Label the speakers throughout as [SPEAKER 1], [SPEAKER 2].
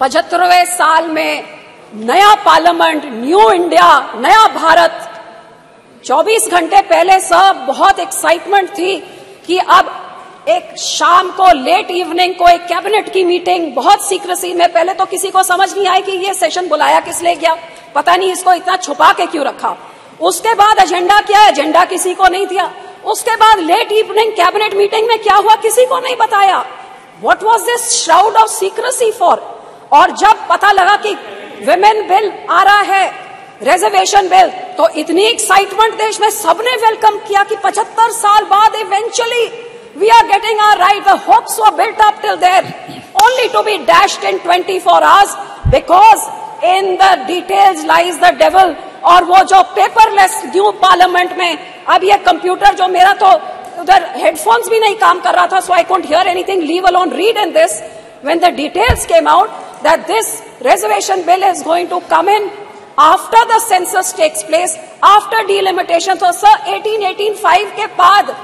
[SPEAKER 1] 75वें साल में नया पार्लियामेंट, न्यू इंडिया, नया भारत। 24 घंटे पहले सब बहुत एक्साइटमेंट थी कि अब एक शाम को लेट इवनिंग को एक कैबिनेट की मीटिंग, बहुत सीक्रेसी में। पहले तो किसी को समझ नहीं आई कि ये सेशन बुलाया किस लिए गया, पता नहीं इसको इतना छुपा के क्यों रखा। उसके बाद एजेंडा क्या है, एजेंडा किसी को नहीं दिया। उसके बाद लेट इवनिंग कैबिनेट मीटिंग में क्या हुआ किसी को नहीं बताया। What was this shroud of secrecy for? और जब पता लगा कि विमेन बिल आ रहा है, रिजर्वेशन बिल, तो इतनी एक्साइटमेंट देश में सबने वेलकम किया कि 75 साल बाद eventually we are getting our right. The hopes were built up till there, only to be dashed in 24 hours because in the details lies the devil. और वो जो पेपरलेस न्यू पार्लियामेंट में, अब ये कंप्यूटर जो मेरा तो उधर हेडफोन्स भी नहीं काम कर रहा था, so I couldn't hear anything, leave alone read in this. When the details came out that this reservation bill is going to come in after the census takes place, after delimitation. तो sir 1885 के बाद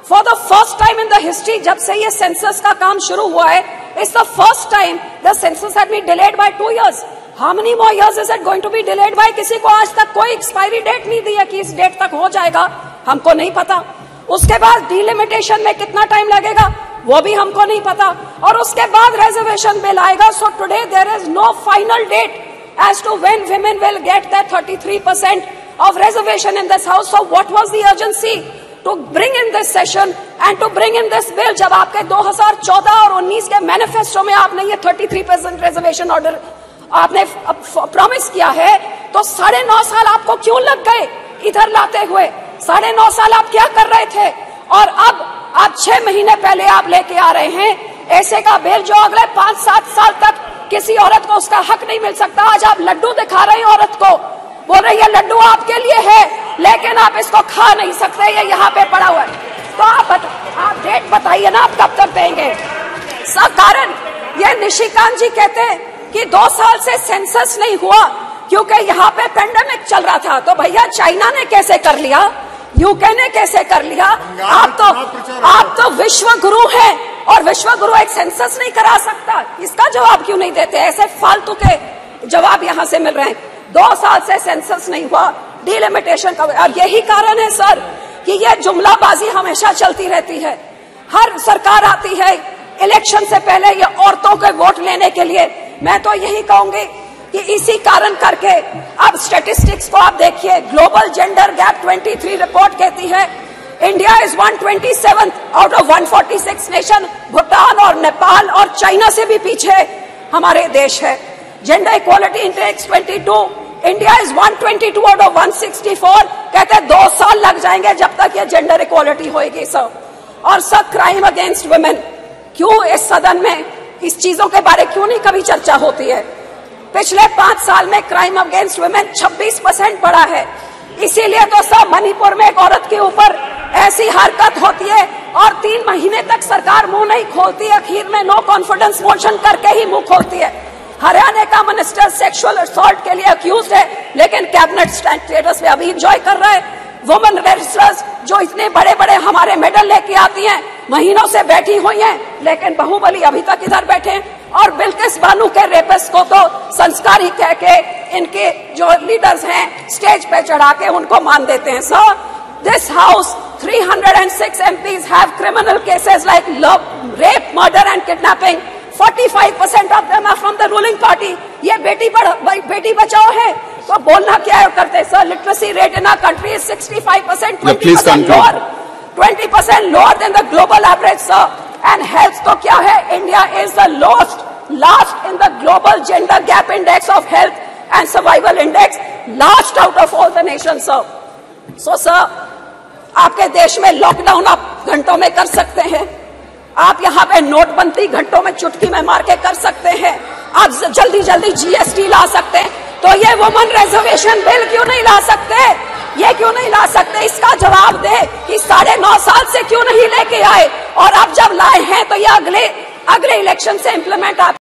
[SPEAKER 1] for the first time in the history, जब से ये census का काम शुरू हुआ है, it's the first time the census had been delayed by 2 years. How many more years is it going to be delayed by? किसी को आज तक कोई एक्सपायरी डेट नहीं दी है कि इस डेट तक हो जाएगा, हमको नहीं पता। उसके बाद डिलिमिटेशन में कितना टाइम लगेगा वो भी हमको नहीं पता, और उसके बाद रिजर्वेशन बिल आएगा। So today there is no final date as to when women will get that 33% of reservation in this house. So what was the urgency to bring in this session and to bring in this bill? जब आपके 2014 और 19 के manifesto में आपने ये 33% reservation order आपने promise किया है, तो 9.5 साल आपको क्यों लग गए इधर लाते हुए? 9.5 साल आप क्या कर रहे थे? और अब आप 6 महीने पहले आप लेके आ रहे हैं ऐसे का बिल जो अगले 5-7 साल तक किसी औरत को उसका हक नहीं मिल सकता। आज आप लड्डू दिखा रहे हैं औरत को, बोल रही है लड्डू आपके लिए है, लेकिन आप इसको खा नहीं सकते, ये यहाँ पे पड़ा हुआ है। तो आप डेट बताइए ना, आप कब तक देंगे? सब कारण ये निशिकांत जी कहते हैं कि 2 साल से सेंसस नहीं हुआ क्योंकि यहाँ पे पेंडेमिक चल रहा था। तो भैया चाइना ने कैसे कर लिया, यूके ने कैसे कर लिया? आप तो विश्व गुरु हैं, और विश्व गुरु एक सेंसस नहीं करा सकता। इसका जवाब क्यों नहीं देते? ऐसे फालतू के जवाब यहाँ से मिल रहे हैं। 2 साल से सेंसस नहीं हुआ, डिलिमिटेशन का, और यही कारण है सर कि ये जुमलाबाजी हमेशा चलती रहती है। हर सरकार आती है इलेक्शन से पहले ये औरतों के वोट लेने के लिए। मैं तो यही कहूंगी कि इसी कारण करके अब स्टैटिस्टिक्स को आप देखिए, ग्लोबल जेंडर गैप 23 रिपोर्ट कहती है India is 127 out of 146 nation. Bhutan और नेपाल और चाइना से भी पीछे हमारे देश है। Gender equality index 22, India is 122 out of 164। कहते हैं 2 साल लग जाएंगे जब तक ये जेंडर इक्वालिटी होगी सर। और सर क्राइम अगेंस्ट वुमेन, क्यों इस सदन में इस चीजों के बारे क्यों नहीं कभी चर्चा होती है? पिछले 5 साल में क्राइम अगेंस्ट वुमेन 26% बढ़ा है। इसीलिए तो सब मणिपुर में एक औरत के ऊपर ऐसी हरकत होती है और 3 महीने तक सरकार मुंह नहीं खोलती, आखिर में नो कॉन्फिडेंस मोशन करके ही मुंह खोलती है। हरियाणा का मिनिस्टर सेक्सुअल असॉल्ट के लिए अक्यूज है, लेकिन कैबिनेट स्टेटस में अभी एंजॉय कर रहा है। वुमेन रेसलर्स जो इतने बड़े बड़े हमारे मेडल लेके आती हैं, महीनों से बैठी हुई हैं, लेकिन बाहुबली अभी तक इधर बैठे हैं। और बिल्किस बानो के रेपिस्ट को तो संस्कारी कह के इनके जो लीडर्स हैं स्टेज पे चढ़ा के उनको मान देते हैं। Sir this house 306 MPs have criminal cases like love, rape, murder and kidnapping. 45% of them are from the ruling party. ये बेटी बचाओ है, तो बोलना क्या करते sir? Literacy rate in our country is 65%, 20% lower, 20% lower than the global average sir. And health तो क्या है? India is the last in the global gender gap index of health and survival index, last out of all the nation sir. So sir आपके देश में lockdown आप घंटों में कर सकते हैं, आप यहाँ पे नोटबंदी घंटों में चुटकी में मार के कर सकते हैं, आप जल्दी जल्दी GST ला सकते हैं, तो ये वुमेन रिजर्वेशन बिल क्यों नहीं ला सकते? ये क्यों नहीं ला सकते? इसका जवाब दे कि 9.5 साल से क्यों नहीं लेके आए, और अब जब लाए हैं तो ये अगले इलेक्शन से इम्प्लीमेंट आप